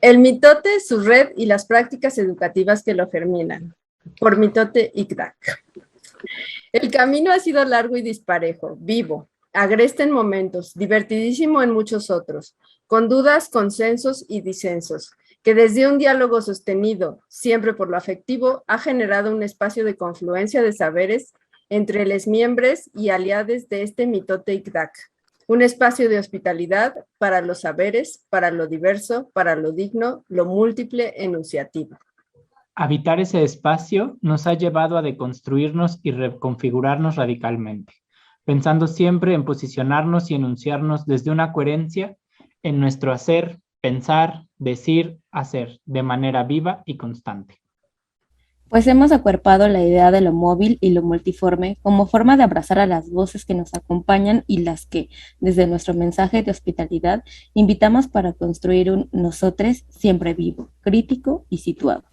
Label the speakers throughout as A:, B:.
A: El mitote, su red y las prácticas educativas que lo germinan. Por Mitote Ikdak. El camino ha sido largo y disparejo, vivo, agreste en momentos, divertidísimo en muchos otros, con dudas, consensos y disensos, que desde un diálogo sostenido, siempre por lo afectivo, ha generado un espacio de confluencia de saberes entre los miembros y aliados de este Mitote Ikdak. Un espacio de hospitalidad para los saberes, para lo diverso, para lo digno, lo múltiple, enunciativo.
B: Habitar ese espacio nos ha llevado a deconstruirnos y reconfigurarnos radicalmente, pensando siempre en posicionarnos y enunciarnos desde una coherencia en nuestro hacer, pensar, decir, hacer, de manera viva y constante.
C: Pues hemos acuerpado la idea de lo móvil y lo multiforme como forma de abrazar a las voces que nos acompañan y las que, desde nuestro mensaje de hospitalidad, invitamos para construir un nosotres siempre vivo, crítico y situado.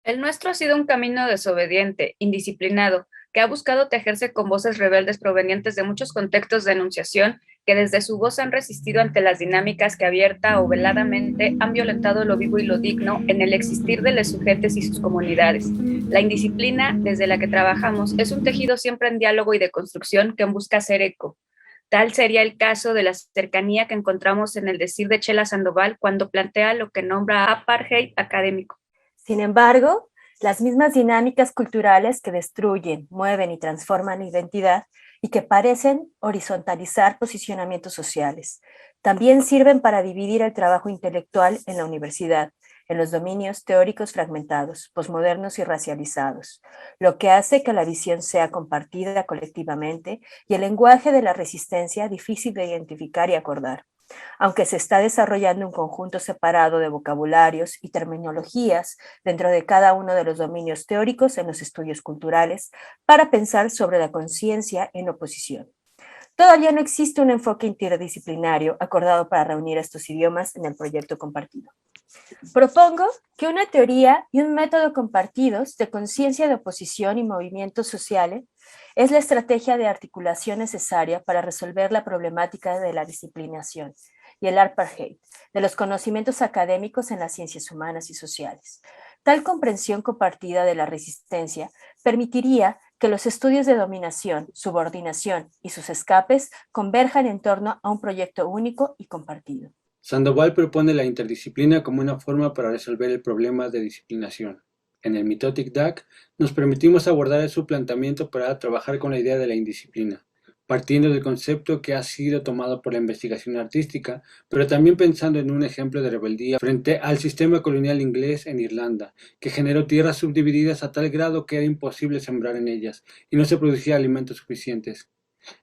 D: El nuestro ha sido un camino desobediente, indisciplinado, que ha buscado tejerse con voces rebeldes provenientes de muchos contextos de enunciación que desde su voz han resistido ante las dinámicas que abierta o veladamente han violentado lo vivo y lo digno en el existir de los sujetos y sus comunidades. La indisciplina desde la que trabajamos es un tejido siempre en diálogo y de construcción que busca hacer eco. Tal sería el caso de la cercanía que encontramos en el decir de Chela Sandoval cuando plantea lo que nombra apartheid académico.
E: Sin embargo, las mismas dinámicas culturales que destruyen, mueven y transforman la identidad y que parecen horizontalizar posicionamientos sociales, también sirven para dividir el trabajo intelectual en la universidad, en los dominios teóricos fragmentados, posmodernos y racializados, lo que hace que la visión sea compartida colectivamente y el lenguaje de la resistencia difícil de identificar y acordar. Aunque se está desarrollando un conjunto separado de vocabularios y terminologías dentro de cada uno de los dominios teóricos en los estudios culturales para pensar sobre la conciencia en oposición. Todavía no existe un enfoque interdisciplinario acordado para reunir estos idiomas en el proyecto compartido. Propongo que una teoría y un método compartidos de conciencia de oposición y movimientos sociales es la estrategia de articulación necesaria para resolver la problemática de la disciplinación y el apartheid, de los conocimientos académicos en las ciencias humanas y sociales. Tal comprensión compartida de la resistencia permitiría que los estudios de dominación, subordinación y sus escapes converjan en torno a un proyecto único y compartido.
F: Sandoval propone la interdisciplina como una forma para resolver el problema de disciplinación. En el Mitote Ikdak nos permitimos abordar su planteamiento para trabajar con la idea de la indisciplina, partiendo del concepto que ha sido tomado por la investigación artística, pero también pensando en un ejemplo de rebeldía frente al sistema colonial inglés en Irlanda, que generó tierras subdivididas a tal grado que era imposible sembrar en ellas y no se producía alimentos suficientes.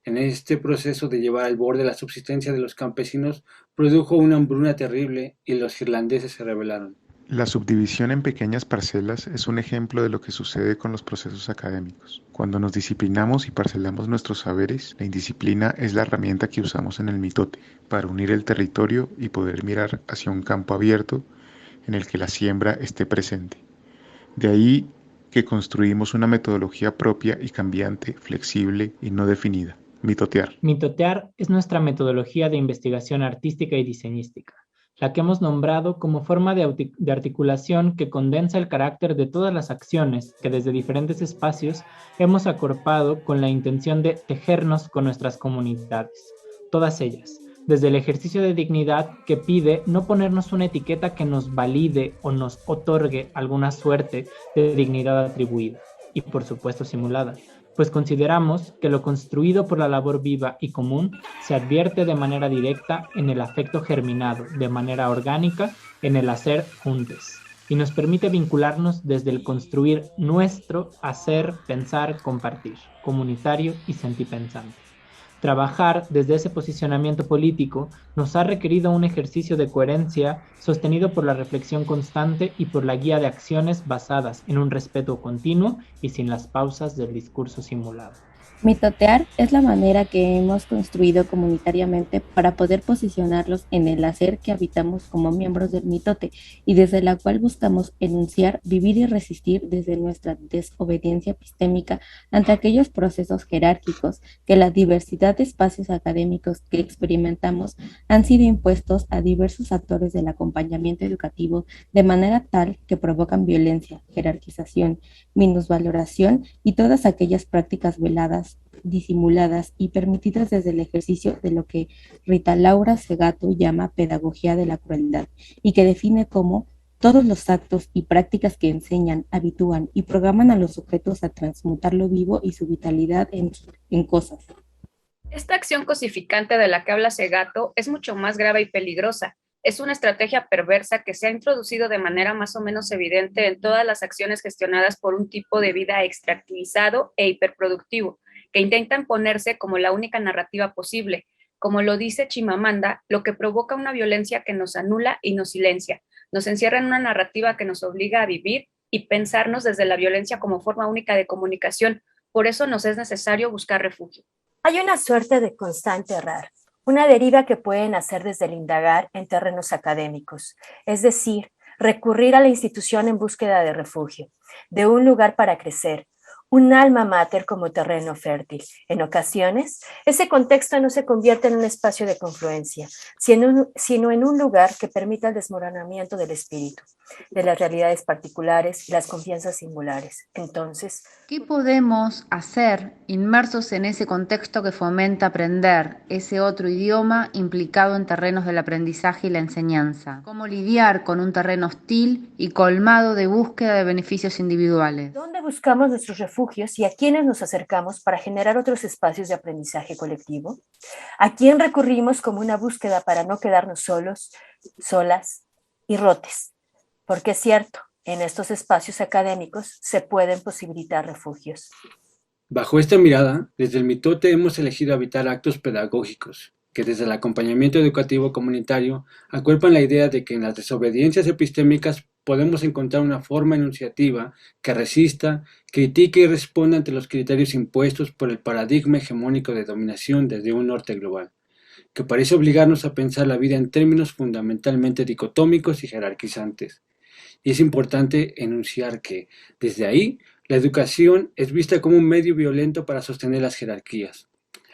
F: En este proceso de llevar al borde la subsistencia de los campesinos, produjo una hambruna terrible y los irlandeses se rebelaron.
G: La subdivisión en pequeñas parcelas es un ejemplo de lo que sucede con los procesos académicos. Cuando nos disciplinamos y parcelamos nuestros saberes, la indisciplina es la herramienta que usamos en el mitote para unir el territorio y poder mirar hacia un campo abierto en el que la siembra esté presente. De ahí que construimos una metodología propia y cambiante, flexible y no definida. Mitotear.
B: Mitotear es nuestra metodología de investigación artística y diseñística, la que hemos nombrado como forma de articulación que condensa el carácter de todas las acciones que desde diferentes espacios hemos acorpado con la intención de tejernos con nuestras comunidades, todas ellas, desde el ejercicio de dignidad que pide no ponernos una etiqueta que nos valide o nos otorgue alguna suerte de dignidad atribuida, y por supuesto simulada, pues consideramos que lo construido por la labor viva y común se advierte de manera directa en el afecto germinado, de manera orgánica, en el hacer juntos, y nos permite vincularnos desde el construir nuestro hacer, pensar, compartir, comunitario y sentipensante. Trabajar desde ese posicionamiento político nos ha requerido un ejercicio de coherencia sostenido por la reflexión constante y por la guía de acciones basadas en un respeto continuo y sin las pausas del discurso simulado.
C: Mitotear es la manera que hemos construido comunitariamente para poder posicionarlos en el hacer que habitamos como miembros del mitote y desde la cual buscamos enunciar, vivir y resistir desde nuestra desobediencia epistémica ante aquellos procesos jerárquicos que la diversidad de espacios académicos que experimentamos han sido impuestos a diversos actores del acompañamiento educativo de manera tal que provocan violencia, jerarquización, minusvaloración y todas aquellas prácticas veladas, disimuladas y permitidas desde el ejercicio de lo que Rita Laura Segato llama pedagogía de la crueldad y que define como todos los actos y prácticas que enseñan, habitúan y programan a los sujetos a transmutar lo vivo y su vitalidad en cosas.
D: Esta acción cosificante de la que habla Segato es mucho más grave y peligrosa. Es una estrategia perversa que se ha introducido de manera más o menos evidente en todas las acciones gestionadas por un tipo de vida extractivizado e hiperproductivo, que intentan ponerse como la única narrativa posible. Como lo dice Chimamanda, lo que provoca una violencia que nos anula y nos silencia, nos encierra en una narrativa que nos obliga a vivir y pensarnos desde la violencia como forma única de comunicación. Por eso nos es necesario buscar refugio.
E: Hay una suerte de constante errar, una deriva que pueden hacer desde el indagar en terrenos académicos, es decir, recurrir a la institución en búsqueda de refugio, de un lugar para crecer, un alma mater como terreno fértil. En ocasiones, ese contexto no se convierte en un espacio de confluencia, sino en un lugar que permita el desmoronamiento del espíritu, de las realidades particulares y las confianzas singulares. Entonces,
H: ¿qué podemos hacer inmersos en ese contexto que fomenta aprender ese otro idioma implicado en terrenos del aprendizaje y la enseñanza? ¿Cómo lidiar con un terreno hostil y colmado de búsqueda de beneficios individuales?
E: ¿dónde buscamos nuestros refugios y a quiénes nos acercamos para generar otros espacios de aprendizaje colectivo? ¿A quién recurrimos como una búsqueda para no quedarnos solos, solas y rotes? Porque es cierto, en estos espacios académicos se pueden posibilitar refugios.
F: Bajo esta mirada, desde el mitote hemos elegido habitar actos pedagógicos, que desde el acompañamiento educativo comunitario acuerpan la idea de que en las desobediencias epistémicas podemos encontrar una forma enunciativa que resista, critique y responda ante los criterios impuestos por el paradigma hegemónico de dominación desde un norte global, que parece obligarnos a pensar la vida en términos fundamentalmente dicotómicos y jerarquizantes. Y es importante enunciar que, desde ahí, la educación es vista como un medio violento para sostener las jerarquías.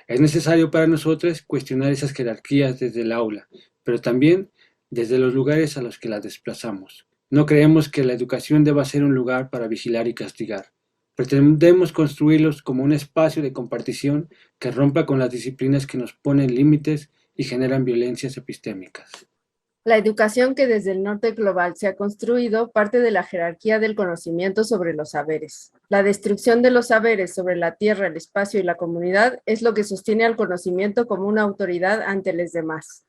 F: Es necesario para nosotros cuestionar esas jerarquías desde el aula, pero también desde los lugares a los que las desplazamos. No creemos que la educación deba ser un lugar para vigilar y castigar. Pretendemos construirlos como un espacio de compartición que rompa con las disciplinas que nos ponen límites y generan violencias epistémicas.
A: La educación que desde el norte global se ha construido parte de la jerarquía del conocimiento sobre los saberes. La destrucción de los saberes sobre la tierra, el espacio y la comunidad es lo que sostiene al conocimiento como una autoridad ante los demás.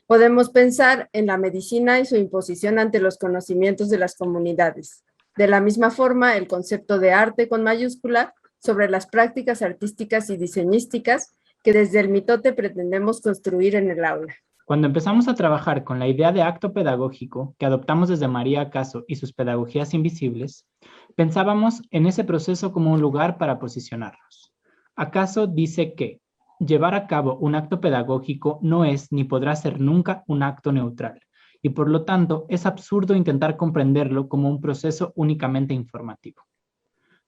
A: Podemos pensar en la medicina y su imposición ante los conocimientos de las comunidades. De la misma forma, el concepto de arte con mayúscula sobre las prácticas artísticas y diseñísticas que desde el mitote pretendemos construir en el aula.
B: Cuando empezamos a trabajar con la idea de acto pedagógico que adoptamos desde María Acaso y sus pedagogías invisibles, pensábamos en ese proceso como un lugar para posicionarnos. Acaso dice que llevar a cabo un acto pedagógico no es ni podrá ser nunca un acto neutral, y por lo tanto es absurdo intentar comprenderlo como un proceso únicamente informativo.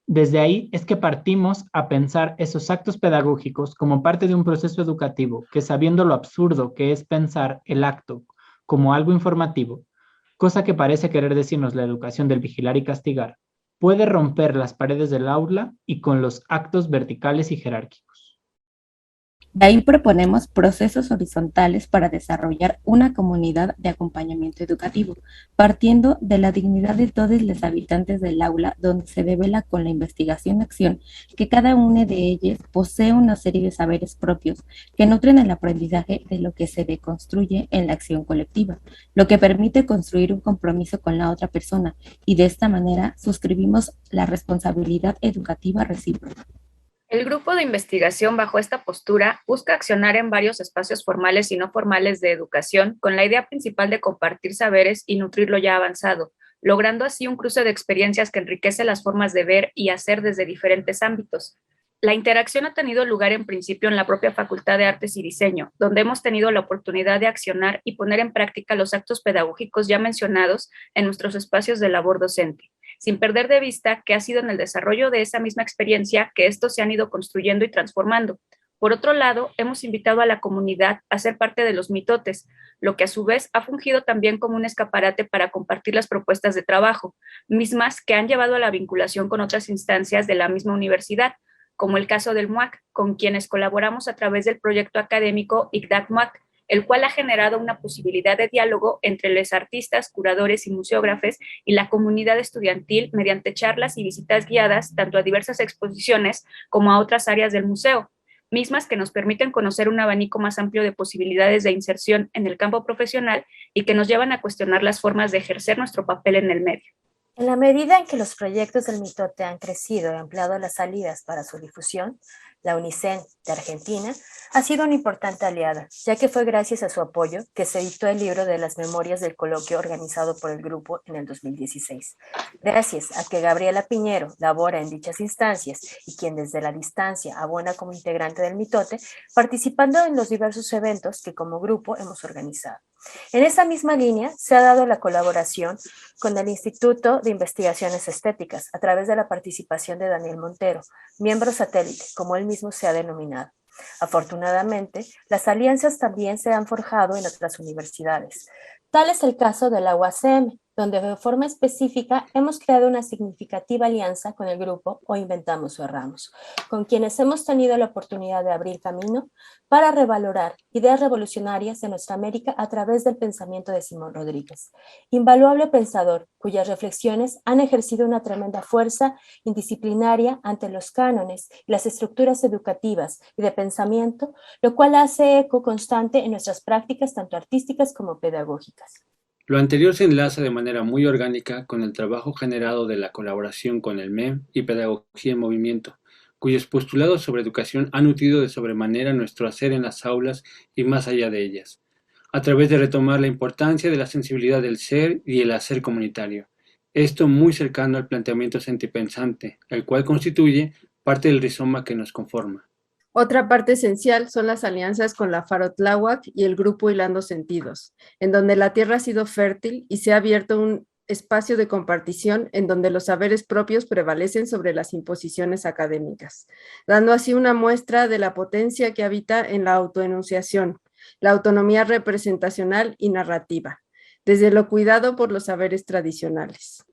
B: Desde ahí es que partimos a pensar esos actos pedagógicos como parte de un proceso educativo que, sabiendo lo absurdo que es pensar el acto como algo informativo, cosa que parece querer decirnos la educación del vigilar y castigar, puede romper las paredes del aula y con los actos verticales y jerárquicos.
C: De ahí proponemos procesos horizontales para desarrollar una comunidad de acompañamiento educativo, partiendo de la dignidad de todos los habitantes del aula, donde se devela con la investigación-acción que cada uno de ellos posee una serie de saberes propios que nutren el aprendizaje de lo que se deconstruye en la acción colectiva, lo que permite construir un compromiso con la otra persona y de esta manera suscribimos la responsabilidad educativa recíproca.
D: El grupo de investigación bajo esta postura busca accionar en varios espacios formales y no formales de educación con la idea principal de compartir saberes y nutrir lo ya avanzado, logrando así un cruce de experiencias que enriquece las formas de ver y hacer desde diferentes ámbitos. La interacción ha tenido lugar en principio en la propia Facultad de Artes y Diseño, donde hemos tenido la oportunidad de accionar y poner en práctica los actos pedagógicos ya mencionados en nuestros espacios de labor docente, sin perder de vista que ha sido en el desarrollo de esa misma experiencia que estos se han ido construyendo y transformando. Por otro lado, hemos invitado a la comunidad a ser parte de los mitotes, lo que a su vez ha fungido también como un escaparate para compartir las propuestas de trabajo, mismas que han llevado a la vinculación con otras instancias de la misma universidad, como el caso del MUAC, con quienes colaboramos a través del proyecto académico ICDAC-MUAC, el cual ha generado una posibilidad de diálogo entre los artistas, curadores y museógrafes y la comunidad estudiantil mediante charlas y visitas guiadas tanto a diversas exposiciones como a otras áreas del museo, mismas que nos permiten conocer un abanico más amplio de posibilidades de inserción en el campo profesional y que nos llevan a cuestionar las formas de ejercer nuestro papel en el medio.
E: En la medida en que los proyectos del mitote han crecido y ampliado las salidas para su difusión, la UNICEN de Argentina ha sido una importante aliada, ya que fue gracias a su apoyo que se editó el libro de las memorias del coloquio organizado por el grupo en el 2016. Gracias a que Gabriela Piñero labora en dichas instancias y quien desde la distancia abona como integrante del mitote, participando en los diversos eventos que como grupo hemos organizado. En esa misma línea se ha dado la colaboración con el Instituto de Investigaciones Estéticas a través de la participación de Daniel Montero, miembro satélite, como él mismo se ha denominado. Afortunadamente, las alianzas también se han forjado en otras universidades. Tal es el caso de la UACM, donde de forma específica hemos creado una significativa alianza con el grupo O Inventamos o Erramos, con quienes hemos tenido la oportunidad de abrir camino para revalorar ideas revolucionarias de nuestra América a través del pensamiento de Simón Rodríguez, invaluable pensador cuyas reflexiones han ejercido una tremenda fuerza indisciplinaria ante los cánones y las estructuras educativas y de pensamiento, lo cual hace eco constante en nuestras prácticas tanto artísticas como pedagógicas.
F: Lo anterior se enlaza de manera muy orgánica con el trabajo generado de la colaboración con el MEM y Pedagogía en Movimiento, cuyos postulados sobre educación han nutrido de sobremanera nuestro hacer en las aulas y más allá de ellas, a través de retomar la importancia de la sensibilidad del ser y el hacer comunitario. Esto muy cercano al planteamiento sentipensante, el cual constituye parte del rizoma que nos conforma.
A: Otra parte esencial son las alianzas con la Faro Tláhuac y el grupo Hilando Sentidos, en donde la tierra ha sido fértil y se ha abierto un espacio de compartición en donde los saberes propios prevalecen sobre las imposiciones académicas, dando así una muestra de la potencia que habita en la autoenunciación, la autonomía representacional y narrativa, desde lo cuidado por los saberes tradicionales.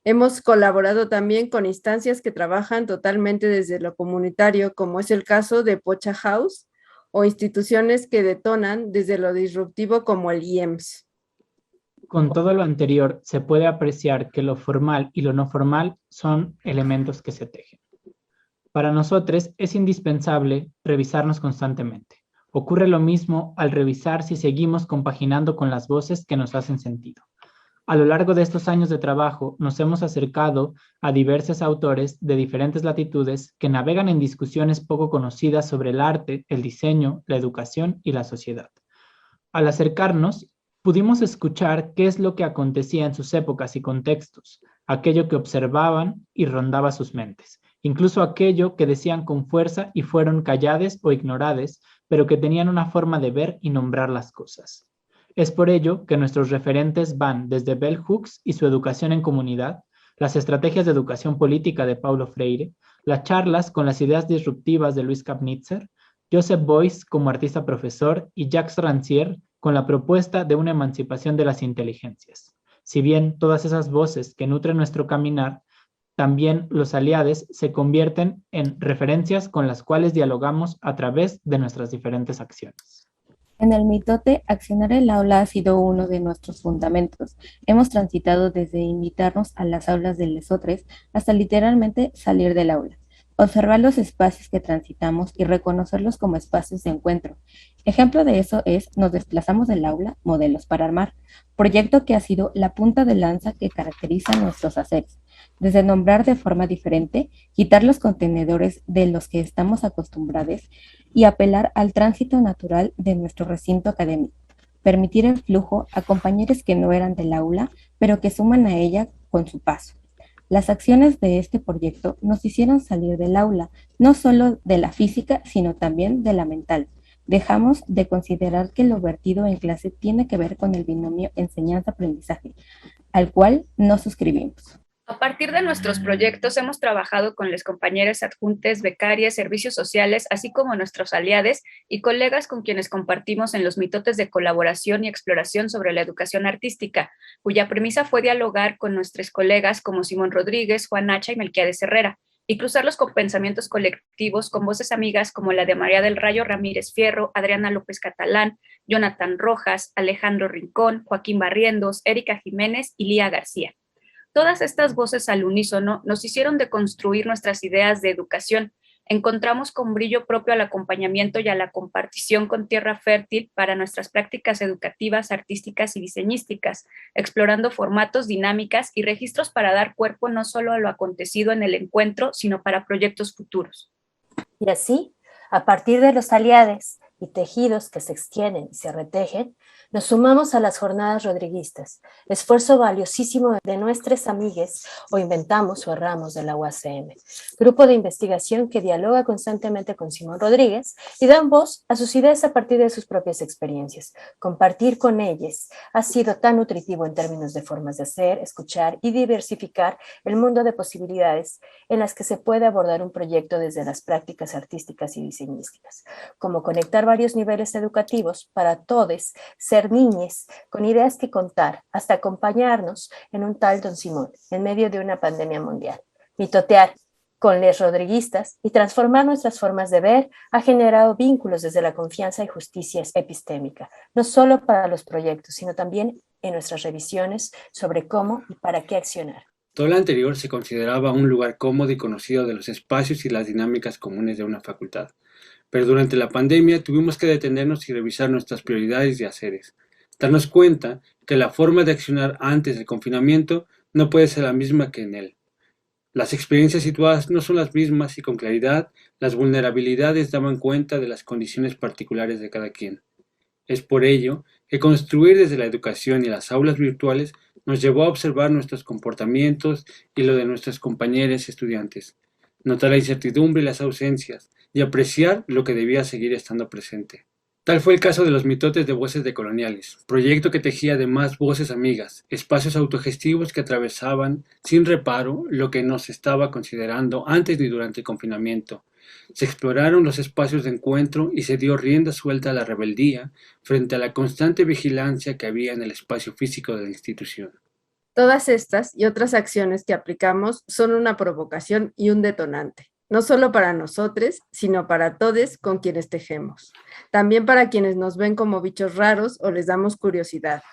A: Hemos colaborado también con instancias que trabajan totalmente desde lo comunitario, como es el caso de Pocha House, o instituciones que detonan desde lo disruptivo como el IEMS.
B: Con todo lo anterior, se puede apreciar que lo formal y lo no formal son elementos que se tejen. Para nosotros es indispensable revisarnos constantemente. Ocurre lo mismo al revisar si seguimos compaginando con las voces que nos hacen sentido. A lo largo de estos años de trabajo, nos hemos acercado a diversos autores de diferentes latitudes que navegan en discusiones poco conocidas sobre el arte, el diseño, la educación y la sociedad. Al acercarnos, pudimos escuchar qué es lo que acontecía en sus épocas y contextos, aquello que observaban y rondaba sus mentes, incluso aquello que decían con fuerza y fueron callades o ignorades, pero que tenían una forma de ver y nombrar las cosas. Es por ello que nuestros referentes van desde Bell Hooks y su educación en comunidad, las estrategias de educación política de Paulo Freire, las charlas con las ideas disruptivas de Luis Kapnitzer, Joseph Beuys como artista profesor y Jacques Rancière con la propuesta de una emancipación de las inteligencias. Si bien todas esas voces que nutren nuestro caminar, también los aliados se convierten en referencias con las cuales dialogamos a través de nuestras diferentes acciones.
C: En el mitote, accionar el aula ha sido uno de nuestros fundamentos. Hemos transitado desde invitarnos a las aulas de lesotres hasta literalmente salir del aula, observar los espacios que transitamos y reconocerlos como espacios de encuentro. Ejemplo de eso es Nos desplazamos del aula, modelos para armar, proyecto que ha sido la punta de lanza que caracteriza nuestros haceres. Desde nombrar de forma diferente, quitar los contenedores de los que estamos acostumbrados y apelar al tránsito natural de nuestro recinto académico. Permitir el flujo a compañeros que no eran del aula, pero que suman a ella con su paso. Las acciones de este proyecto nos hicieron salir del aula, no solo de la física, sino también de la mental. Dejamos de considerar que lo vertido en clase tiene que ver con el binomio enseñanza-aprendizaje, al cual no suscribimos.
D: A partir de nuestros proyectos hemos trabajado con los compañeros adjuntes, becarias, servicios sociales, así como nuestros aliados y colegas con quienes compartimos en los mitotes de colaboración y exploración sobre la educación artística, cuya premisa fue dialogar con nuestros colegas como Simón Rodríguez, Juan Hacha y Melquiades Herrera, y cruzarlos con pensamientos colectivos con voces amigas como la de María del Rayo Ramírez Fierro, Adriana López Catalán, Jonathan Rojas, Alejandro Rincón, Joaquín Barrientos, Erika Jiménez y Lía García. Todas estas voces al unísono nos hicieron deconstruir nuestras ideas de educación. Encontramos con brillo propio al acompañamiento y a la compartición con tierra fértil para nuestras prácticas educativas, artísticas y diseñísticas, explorando formatos, dinámicas y registros para dar cuerpo no solo a lo acontecido en el encuentro, sino para proyectos futuros.
E: Y así, a partir de los aliados y tejidos que se extienden y se retejen, nos sumamos a las jornadas rodriguistas, esfuerzo valiosísimo de nuestras amigues o inventamos o erramos de la UACM, grupo de investigación que dialoga constantemente con Simón Rodríguez y dan voz a sus ideas a partir de sus propias experiencias. Compartir con ellas ha sido tan nutritivo en términos de formas de hacer, escuchar y diversificar el mundo de posibilidades en las que se puede abordar un proyecto desde las prácticas artísticas y diseñísticas, como conectar varios niveles educativos para todos ser niñes con ideas que contar, hasta acompañarnos en un tal Don Simón en medio de una pandemia mundial. Mitotear con les rodriguistas y transformar nuestras formas de ver ha generado vínculos desde la confianza y justicia epistémica, no solo para los proyectos, sino también en nuestras revisiones sobre cómo y para qué accionar.
F: Todo lo anterior se consideraba un lugar cómodo y conocido de los espacios y las dinámicas comunes de una facultad. Pero durante la pandemia tuvimos que detenernos y revisar nuestras prioridades y haceres. Darnos cuenta que la forma de accionar antes del confinamiento no puede ser la misma que en él. Las experiencias situadas no son las mismas y con claridad las vulnerabilidades daban cuenta de las condiciones particulares de cada quien. Es por ello que construir desde la educación y las aulas virtuales nos llevó a observar nuestros comportamientos y lo de nuestros compañeros estudiantes, notar la incertidumbre y las ausencias, y apreciar lo que debía seguir estando presente. Tal fue el caso de los mitotes de voces decoloniales, proyecto que tejía además voces amigas, espacios autogestivos que atravesaban sin reparo lo que no se estaba considerando antes ni durante el confinamiento. Se exploraron los espacios de encuentro y se dio rienda suelta a la rebeldía frente a la constante vigilancia que había en el espacio físico de la institución.
A: Todas estas y otras acciones que aplicamos son una provocación y un detonante, no solo para nosotros, sino para todos con quienes tejemos. También para quienes nos ven como bichos raros o les damos curiosidad.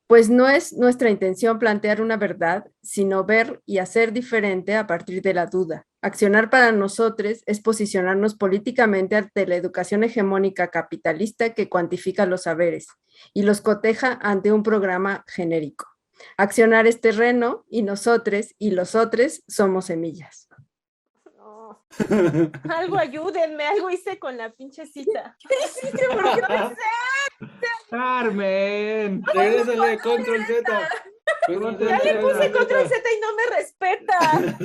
A: Pues no es nuestra intención plantear una verdad, sino ver y hacer diferente a partir de la duda. Accionar para nosotros es posicionarnos políticamente ante la educación hegemónica capitalista que cuantifica los saberes y los coteja ante un programa genérico. Accionar es terreno y nosotros y los otros somos semillas.
I: No. Algo ayúdenme, algo hice con la pinche cita.
A: ¿Qué hiciste? ¿Por qué no sé?
B: ¡Carmen!
F: Regrésale, control Z.
I: Ya le puse control Z y no me respeta.